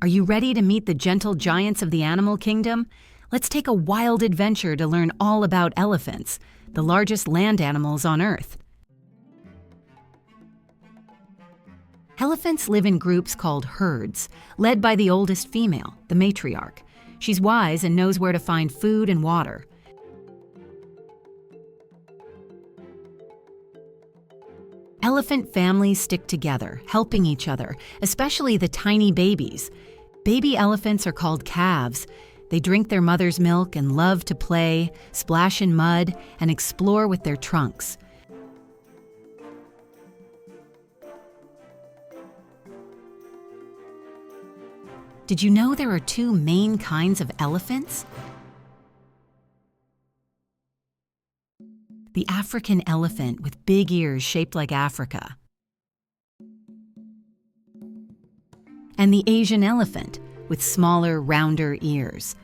Are you ready to meet the gentle giants of the animal kingdom? Let's take a wild adventure to learn all about elephants, the largest land animals on Earth. Elephants live in groups called herds, led by the oldest female, the matriarch. She's wise and knows where to find food and water. Elephant families stick together, helping each other, especially the tiny babies. Baby elephants are called calves. They drink their mother's milk and love to play, splash in mud, and explore with their trunks. Did you know there are two main kinds of elephants? The African elephant with big ears shaped like Africa, and the Asian elephant with smaller, rounder ears.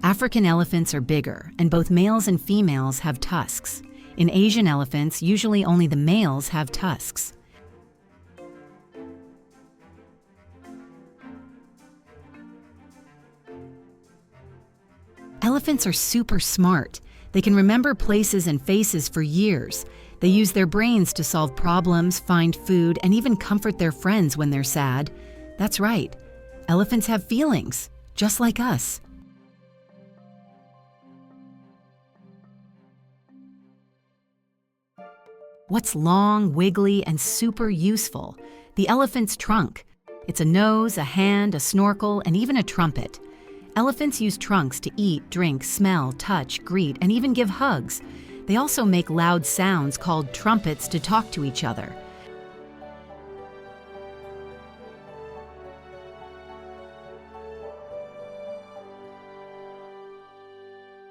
African elephants are bigger, and both males and females have tusks. In Asian elephants, usually only the males have tusks. Elephants are super smart. They can remember places and faces for years. They use their brains to solve problems, find food, and even comfort their friends when they're sad. That's right. Elephants have feelings, just like us. What's long, wiggly, and super useful? The elephant's trunk. It's a nose, a hand, a snorkel, and even a trumpet. Elephants use trunks to eat, drink, smell, touch, greet, and even give hugs. They also make loud sounds called trumpets to talk to each other.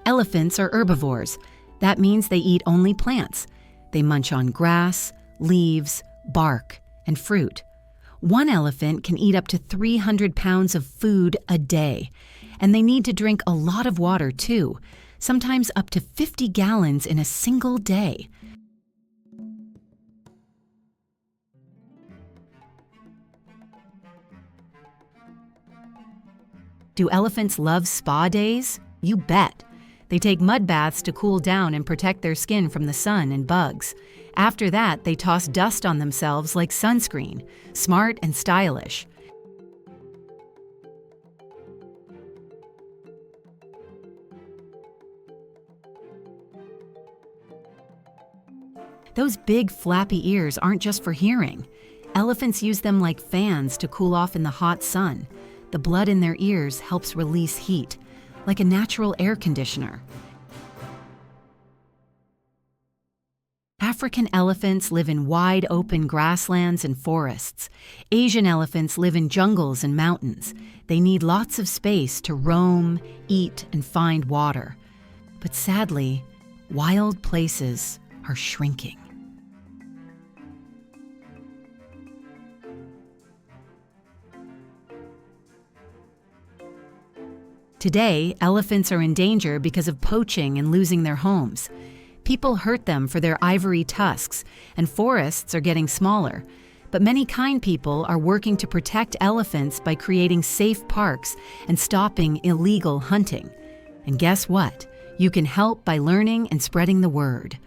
Elephants are herbivores. That means they eat only plants. They munch on grass, leaves, bark, and fruit. One elephant can eat up to 300 pounds of food a day. And they need to drink a lot of water too, sometimes up to 50 gallons in a single day. Do elephants love spa days? You bet. They take mud baths to cool down and protect their skin from the sun and bugs. After that, they toss dust on themselves like sunscreen, smart and stylish. Those big flappy ears aren't just for hearing. Elephants use them like fans to cool off in the hot sun. The blood in their ears helps release heat, like a natural air conditioner. African elephants live in wide open grasslands and forests. Asian elephants live in jungles and mountains. They need lots of space to roam, eat, and find water. But sadly, wild places are shrinking. Today, elephants are in danger because of poaching and losing their homes. People hurt them for their ivory tusks, and forests are getting smaller. But many kind people are working to protect elephants by creating safe parks and stopping illegal hunting. And guess what? You can help by learning and spreading the word.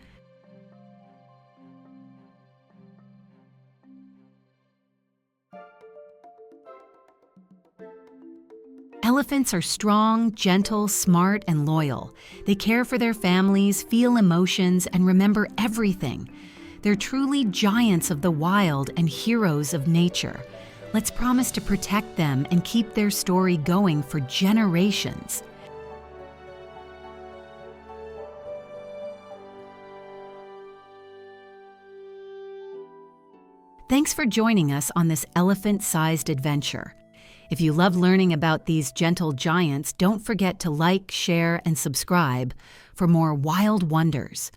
Elephants are strong, gentle, smart, and loyal. They care for their families, feel emotions, and remember everything. They're truly giants of the wild and heroes of nature. Let's promise to protect them and keep their story going for generations. Thanks for joining us on this elephant-sized adventure. If you love learning about these gentle giants, don't forget to like, share, and subscribe for more wild wonders.